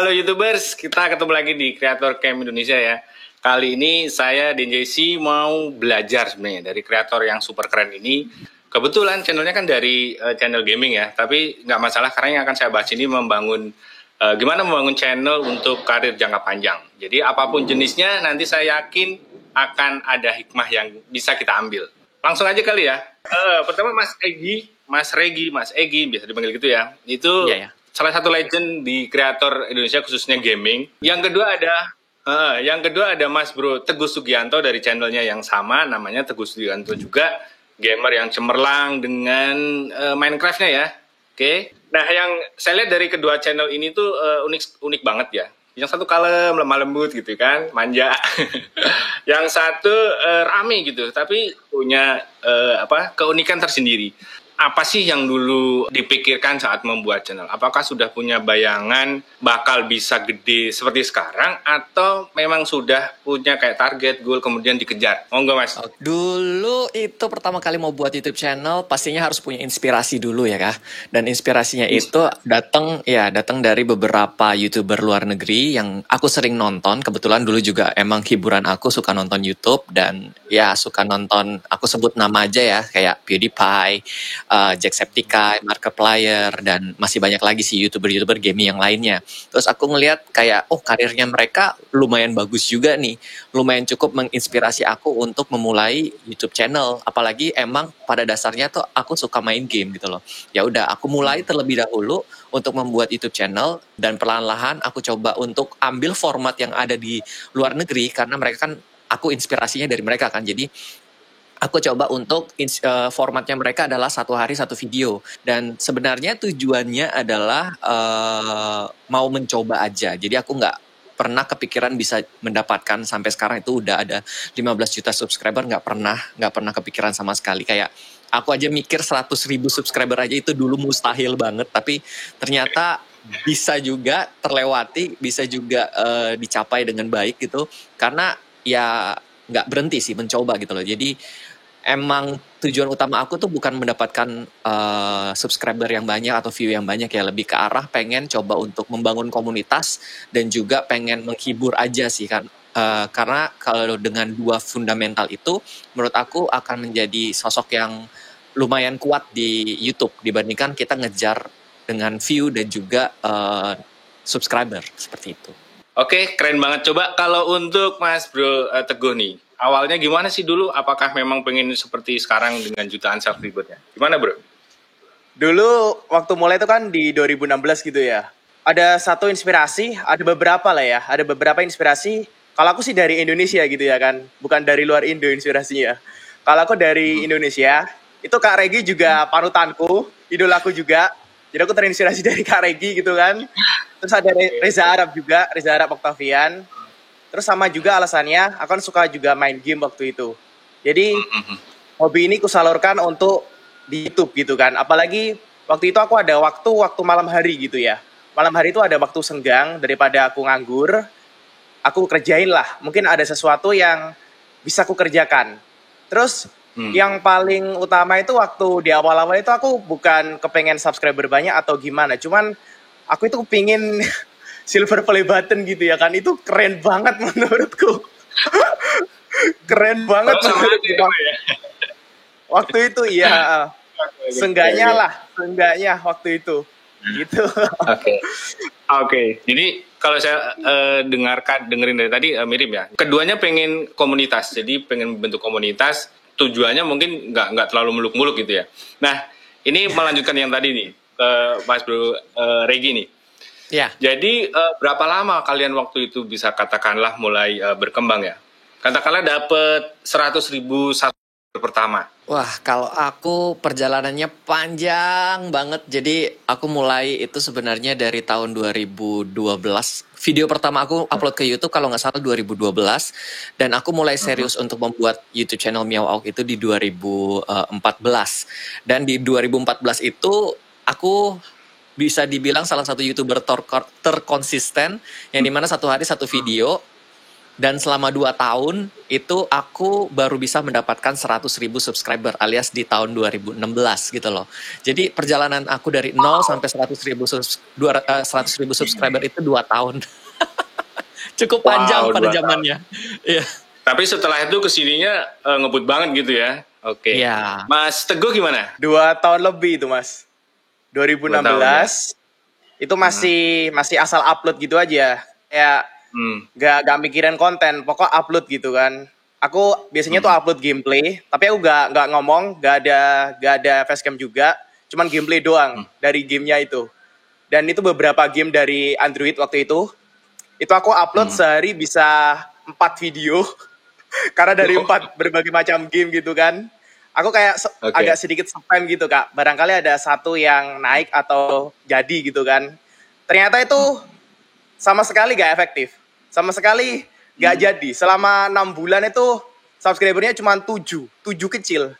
Halo YouTubers, kita ketemu lagi di Creator Camp Indonesia ya. Kali ini saya dan JC mau belajar sebenarnya dari kreator yang super keren ini. Kebetulan channelnya kan dari channel gaming ya, tapi nggak masalah karena yang akan saya bahas ini gimana membangun channel untuk karir jangka panjang. Jadi apapun jenisnya nanti saya yakin akan ada hikmah yang bisa kita ambil. Langsung aja kali ya. Pertama Mas Egi, biasa dipanggil gitu ya. Itu salah satu legend di kreator Indonesia khususnya gaming. Yang kedua ada Mas Bro Teguh Sugianto dari channelnya yang sama, namanya Teguh Sugianto juga, gamer yang cemerlang dengan Minecraft-nya ya. Oke. Nah, yang saya lihat dari kedua channel ini tuh unik banget ya. Yang satu kalem, lemah lembut gitu kan, manja. Yang satu rame gitu, tapi punya keunikan tersendiri. Apa sih yang dulu dipikirkan saat membuat channel? Apakah sudah punya bayangan bakal bisa gede seperti sekarang, atau memang sudah punya kayak target, goal, kemudian dikejar? Monggo Mas. Dulu itu pertama kali mau buat YouTube channel, pastinya harus punya inspirasi dulu ya kah? Dan inspirasinya itu datang dari beberapa YouTuber luar negeri yang aku sering nonton. Kebetulan dulu juga emang hiburan aku suka nonton YouTube, dan ya suka nonton, aku sebut nama aja ya, kayak PewDiePie, Jacksepticeye, Markiplier, dan masih banyak lagi sih YouTuber gaming yang lainnya. Terus aku ngeliat kayak, karirnya mereka lumayan bagus juga nih, lumayan cukup menginspirasi aku untuk memulai YouTube channel. Apalagi emang pada dasarnya tuh aku suka main game gitu loh. Ya udah, aku mulai terlebih dahulu untuk membuat YouTube channel, dan perlahan-lahan aku coba untuk ambil format yang ada di luar negeri karena mereka kan, aku inspirasinya dari mereka kan. Jadi aku coba untuk formatnya mereka adalah 1 hari 1 video. Dan sebenarnya tujuannya adalah mau mencoba aja. Jadi aku nggak pernah kepikiran bisa mendapatkan, sampai sekarang itu udah ada 15 juta subscriber, nggak pernah kepikiran sama sekali. Kayak aku aja mikir 100.000 subscriber aja itu dulu mustahil banget. Tapi ternyata bisa juga terlewati, bisa juga dicapai dengan baik gitu. Karena ya nggak berhenti sih mencoba gitu loh. Jadi emang tujuan utama aku tuh bukan mendapatkan subscriber yang banyak atau view yang banyak ya, lebih ke arah pengen coba untuk membangun komunitas dan juga pengen menghibur aja sih kan. Karena kalau dengan 2 fundamental itu, menurut aku akan menjadi sosok yang lumayan kuat di YouTube dibandingkan kita ngejar dengan view dan juga subscriber seperti itu. Oke, keren banget. Coba kalau untuk Mas Bro Teguh nih, awalnya gimana sih dulu? Apakah memang pengen seperti sekarang dengan jutaan subscribernya? Gimana Bro? Dulu waktu mulai itu kan di 2016 gitu ya. Ada satu inspirasi, ada beberapa lah ya. Ada beberapa inspirasi. Kalau aku sih dari Indonesia gitu ya kan. Bukan dari luar Indo inspirasinya. Kalau aku dari Indonesia, itu Kak Regi juga panutanku, idolaku juga. Jadi aku terinspirasi dari Kak Regi gitu kan. Terus ada Reza Arab juga, Reza Arab Octavian. Terus sama juga alasannya, aku kan suka juga main game waktu itu. Jadi hobi ini kusalurkan untuk di YouTube gitu kan. Apalagi waktu itu aku ada waktu malam hari gitu ya. Malam hari itu ada waktu senggang, daripada aku nganggur, aku kerjain lah. Mungkin ada sesuatu yang bisa aku kerjakan. Terus yang paling utama itu waktu di awal-awal itu aku bukan kepengen subscriber banyak atau gimana. Cuman aku itu pingin silver play button gitu ya kan. Itu keren banget menurutku. Keren banget menurutku. Waktu itu ya. Seenggaknya waktu itu. Gitu. Oke. Jadi kalau saya dengerin dari tadi mirip ya. Keduanya pengen komunitas. Jadi pengen bentuk komunitas. Tujuannya mungkin nggak terlalu muluk-muluk gitu ya. Nah, ini melanjutkan yang tadi nih, Mas Bro Regi nih. Ya. Jadi berapa lama kalian waktu itu bisa katakanlah mulai berkembang ya? Katakanlah dapet 100.000 subscriber pertama. Wah, kalau aku perjalanannya panjang banget. Jadi aku mulai itu sebenarnya dari tahun 2012. Video pertama aku upload ke YouTube kalau nggak salah 2012. Dan aku mulai serius untuk membuat YouTube channel Meow Auk itu di 2014. Dan di 2014 itu aku bisa dibilang salah satu YouTuber terkonsisten, yang dimana 1 hari 1 video. Dan selama 2 tahun itu aku baru bisa mendapatkan 100.000 subscriber alias di tahun 2016 gitu loh. Jadi perjalanan aku dari 0 sampai 100.000 subscriber itu 2 tahun. Cukup panjang Wow, pada 2 tahun. zamannya. Iya. Tapi setelah itu kesininya ngebut banget gitu ya. Oke. Iya. Mas Teguh gimana? 2 tahun lebih itu Mas. 2 tahun ya. 2016 itu masih asal upload gitu aja. Kayak nggak mikirin konten, pokok upload gitu kan. Aku biasanya tuh upload gameplay, tapi aku nggak ngomong, nggak ada facecam juga, cuman gameplay doang dari gamenya itu. Dan itu beberapa game dari Android waktu itu aku upload sehari bisa 4 video, karena dari 4 berbagai macam game gitu kan. Aku kayak agak sedikit spam gitu Kak, barangkali ada satu yang naik atau jadi gitu kan. Ternyata itu sama sekali gak efektif, sama sekali gak jadi. Selama 6 bulan itu subscribernya cuma 7 kecil.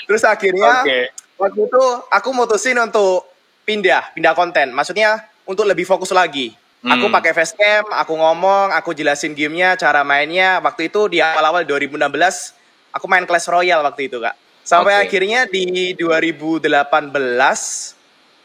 Terus akhirnya waktu itu aku mutusin untuk pindah konten. Maksudnya untuk lebih fokus lagi. Aku pakai facecam, aku ngomong, aku jelasin gamenya, cara mainnya. Waktu itu di awal-awal 2016 aku main Clash Royale waktu itu Kak. Sampai akhirnya di 2018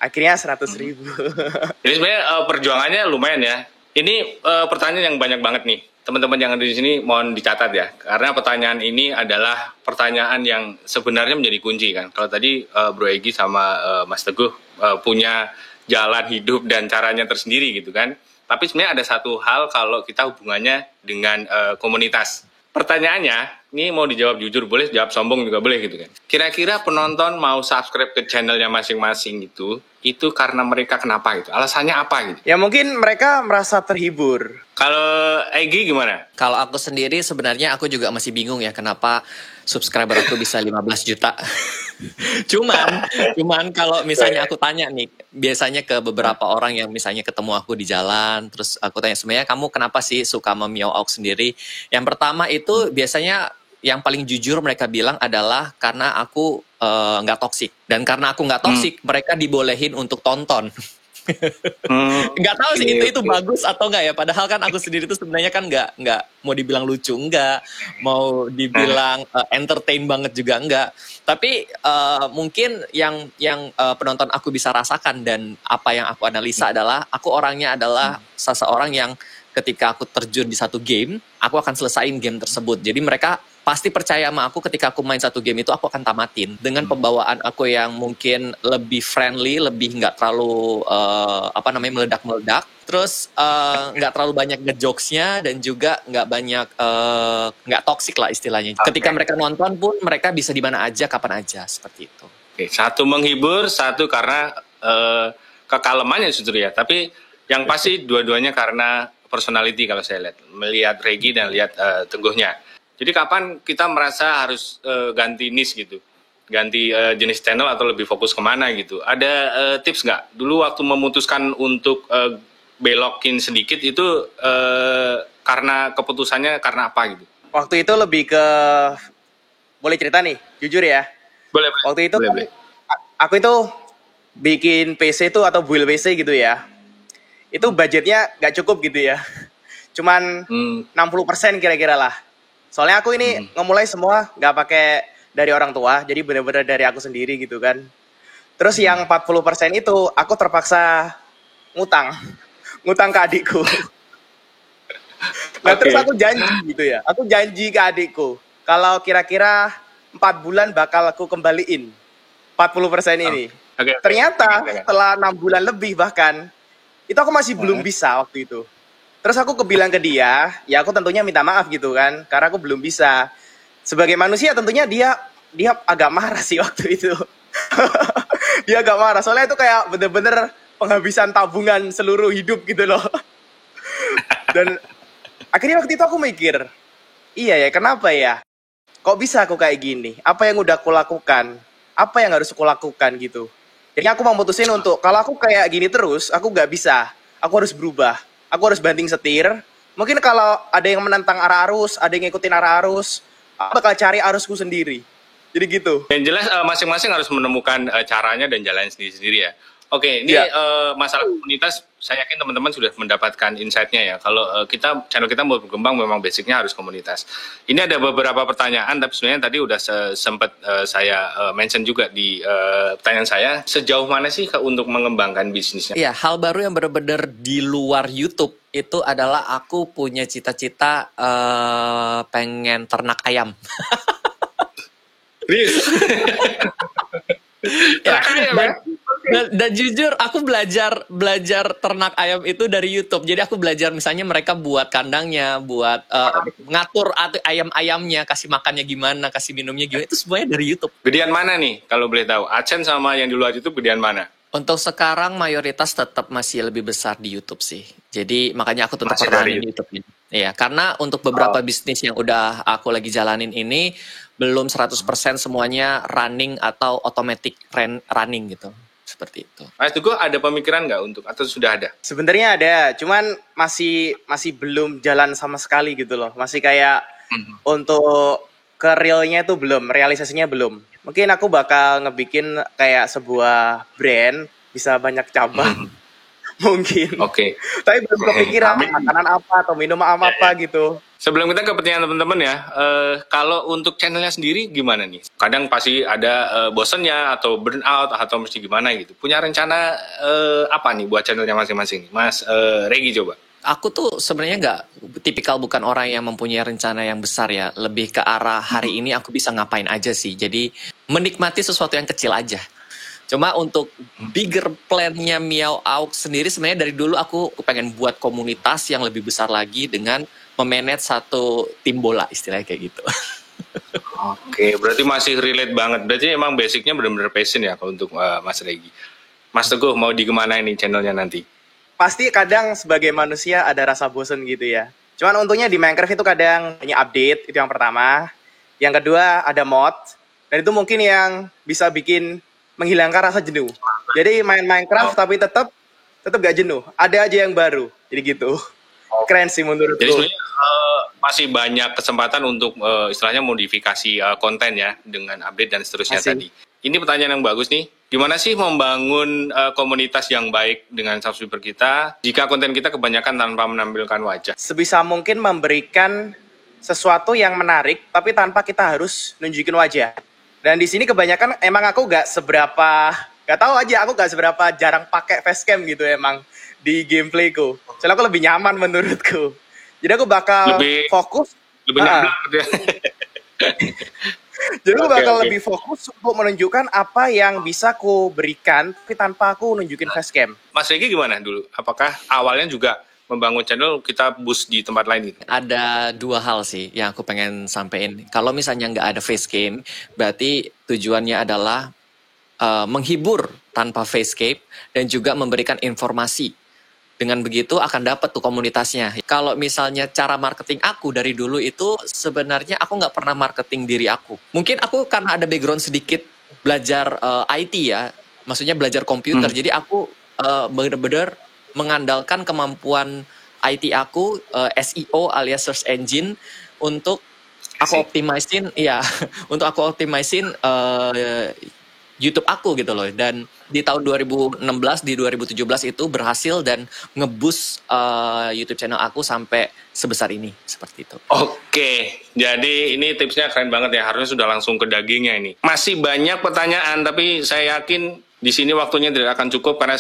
akhirnya 100.000. Jadi sebenarnya perjuangannya lumayan ya. Ini pertanyaan yang banyak banget nih. Teman-teman yang ada di sini mohon dicatat ya. Karena pertanyaan ini adalah pertanyaan yang sebenarnya menjadi kunci kan. Kalau tadi Bro Egy sama Mas Teguh punya jalan hidup dan caranya tersendiri gitu kan. Tapi sebenarnya ada satu hal kalau kita hubungannya dengan komunitas. Pertanyaannya, ini mau dijawab jujur boleh, jawab sombong juga boleh gitu kan. Kira-kira penonton mau subscribe ke channelnya masing-masing itu karena mereka kenapa gitu? Alasannya apa gitu? Ya mungkin mereka merasa terhibur. Kalau Egy gimana? Kalau aku sendiri sebenarnya aku juga masih bingung ya kenapa subscriber aku bisa 15 juta. Cuman kalau misalnya aku tanya nih, biasanya ke beberapa orang yang misalnya ketemu aku di jalan, terus aku tanya sebenarnya kamu kenapa sih suka Meow Auk sendiri? Yang pertama itu biasanya yang paling jujur mereka bilang adalah karena aku nggak toksik. Dan karena aku nggak toksik, mereka dibolehin untuk tonton. Nggak tahu sih itu bagus atau nggak ya. Padahal kan aku sendiri tuh sebenarnya kan nggak mau dibilang lucu nggak, mau dibilang entertain banget juga nggak. Tapi mungkin yang penonton aku bisa rasakan dan apa yang aku analisa adalah aku orangnya adalah seseorang yang ketika aku terjun di satu game, aku akan selesain game tersebut. Jadi mereka pasti percaya sama aku ketika aku main satu game itu aku akan tamatin. Dengan pembawaan aku yang mungkin lebih friendly, lebih nggak terlalu meledak-meledak. Terus nggak terlalu banyak ngejokesnya dan juga nggak banyak nggak toksik lah istilahnya. Ketika mereka nonton pun mereka bisa di mana aja, kapan aja seperti itu. Oke, satu menghibur, satu karena kekalemannya justru ya. Tapi yang pasti dua-duanya karena personality kalau saya lihat. Melihat Regi dan lihat Teguhnya. Jadi kapan kita merasa harus ganti niche gitu, ganti jenis channel atau lebih fokus kemana gitu? Ada tips nggak? Dulu waktu memutuskan untuk belokin sedikit itu karena keputusannya karena apa gitu? Waktu itu lebih ke, boleh cerita nih, jujur ya. Boleh. Waktu itu boleh. Aku itu bikin PC itu atau build PC gitu ya. Itu budgetnya nggak cukup gitu ya. Cuman 60% kira-kira lah. Soalnya aku ini ngemulai semua nggak pakai dari orang tua, jadi benar-benar dari aku sendiri gitu kan. Terus yang 40% itu aku terpaksa ngutang ke adikku. Nah terus aku janji gitu ya, aku janji ke adikku kalau kira-kira 4 bulan bakal aku kembaliin 40% ini. Ternyata setelah 6 bulan lebih bahkan, itu aku masih belum bisa waktu itu. Terus aku bilang ke dia, ya aku tentunya minta maaf gitu kan, karena aku belum bisa. Sebagai manusia tentunya dia agak marah sih waktu itu. Dia agak marah, soalnya itu kayak bener-bener penghabisan tabungan seluruh hidup gitu loh. Dan akhirnya waktu itu aku mikir, iya ya kenapa ya? Kok bisa aku kayak gini? Apa yang udah aku lakukan? Apa yang harus aku lakukan gitu? Jadi aku memutusin untuk, kalau aku kayak gini terus, aku gak bisa. Aku harus berubah. Aku harus banting setir. Mungkin kalau ada yang menentang arah arus, ada yang ngikutin arah arus, aku bakal cari arusku sendiri. Jadi gitu. Yang jelas masing-masing harus menemukan caranya dan jalan sendiri-sendiri ya. Oke, ini Ya. masalah komunitas, saya yakin teman-teman sudah mendapatkan insight-nya ya. Kalau channel kita mau berkembang, memang basicnya harus komunitas. Ini ada beberapa pertanyaan, tapi sebenarnya tadi udah sempat saya mention juga di pertanyaan saya. Sejauh mana sih untuk mengembangkan bisnisnya? Iya, hal baru yang benar-benar di luar YouTube itu adalah aku punya cita-cita pengen ternak ayam. Ya, dan jujur aku belajar ternak ayam itu dari YouTube. Jadi aku belajar misalnya mereka buat kandangnya, buat ngatur ayam-ayamnya, kasih makannya gimana, kasih minumnya gimana, itu semuanya dari YouTube. Gedean mana nih kalau boleh tahu? AdSense sama yang di luar itu gedean mana? Untuk sekarang mayoritas tetap masih lebih besar di YouTube sih. Jadi makanya aku tetap Masih pertahanin dari di YouTube ini. Iya, karena untuk beberapa bisnis yang udah aku lagi jalanin ini belum 100% semuanya running atau automatic running gitu. Seperti itu. Mas Tugu ada pemikiran nggak untuk atau sudah ada? Sebenarnya ada, cuman masih belum jalan sama sekali gitu loh. Masih kayak untuk ke realnya itu belum, realisasinya belum. Mungkin aku bakal ngebikin kayak sebuah brand, bisa banyak cabang. Mungkin. Oke. Tapi belum kepikiran Amin. makanan apa atau minuman apa gitu. Sebelum kita ke pertanyaan teman-teman ya, kalau untuk channelnya sendiri gimana nih? Kadang pasti ada bosennya atau burnout atau mesti gimana gitu. Punya rencana apa nih buat channelnya masing-masing? Mas Regi coba. Aku tuh sebenarnya nggak tipikal, bukan orang yang mempunyai rencana yang besar ya. Lebih ke arah hari ini aku bisa ngapain aja sih. Jadi menikmati sesuatu yang kecil aja. Cuma untuk bigger plan-nya Miao Auk sendiri sebenarnya dari dulu aku pengen buat komunitas yang lebih besar lagi dengan memanage satu tim bola, istilahnya kayak gitu. Oke, berarti masih relate banget. Berarti emang basicnya benar-benar passion ya kalau untuk Mas Regi. Mas Teguh mau di kemana ini channelnya nanti? Pasti kadang sebagai manusia ada rasa bosen gitu ya. Cuman untungnya di Minecraft itu kadang punya update, itu yang pertama. Yang kedua ada mod, dan itu mungkin yang bisa bikin menghilangkan rasa jenuh. Jadi main Minecraft tapi tetap gak jenuh. Ada aja yang baru. Jadi gitu. Keren sih menurutku. Jadi sebenarnya masih banyak kesempatan untuk istilahnya modifikasi konten ya dengan update dan seterusnya Masih. tadi. Ini pertanyaan yang bagus nih. Gimana sih membangun komunitas yang baik dengan subscriber kita jika konten kita kebanyakan tanpa menampilkan wajah? Sebisa mungkin memberikan sesuatu yang menarik tapi tanpa kita harus nunjukin wajah. Dan di sini kebanyakan emang aku gak tahu aja, aku gak seberapa jarang pakai facecam gitu emang di gameplayku. Soalnya aku lebih nyaman menurutku. Jadi aku bakal fokus. Lebih nyablak gitu ya. Jadi aku bakal Oke. lebih fokus untuk menunjukkan apa yang bisa aku berikan tapi tanpa aku nunjukin facecam. Mas Regi gimana dulu? Apakah awalnya juga membangun channel kita boost di tempat lain gitu? Ada dua hal sih yang aku pengen sampein. Kalau misalnya nggak ada facecam, berarti tujuannya adalah menghibur tanpa facecam dan juga memberikan informasi. Dengan begitu akan dapat tuh komunitasnya. Kalau misalnya cara marketing aku dari dulu itu sebenarnya aku nggak pernah marketing diri aku. Mungkin aku karena ada background sedikit belajar IT ya, maksudnya belajar komputer. Jadi aku benar-benar mengandalkan kemampuan IT aku, SEO alias search engine untuk aku optimizein, ya, untuk aku optimizein YouTube aku gitu loh. Dan di tahun 2016, di 2017 itu berhasil dan nge-boost YouTube channel aku sampai sebesar ini, seperti itu. Oke, jadi ini tipsnya keren banget ya. Harusnya sudah langsung ke dagingnya ini. Masih banyak pertanyaan, tapi saya yakin di sini waktunya tidak akan cukup karena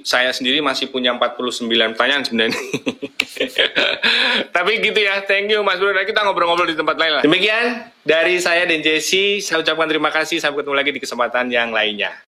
saya sendiri masih punya 49 pertanyaan sebenarnya. Tapi gitu ya, thank you Mas Bro. Kita ngobrol-ngobrol di tempat lain lah. Demikian dari saya dan Jesse, saya ucapkan terima kasih. Sampai ketemu lagi di kesempatan yang lainnya.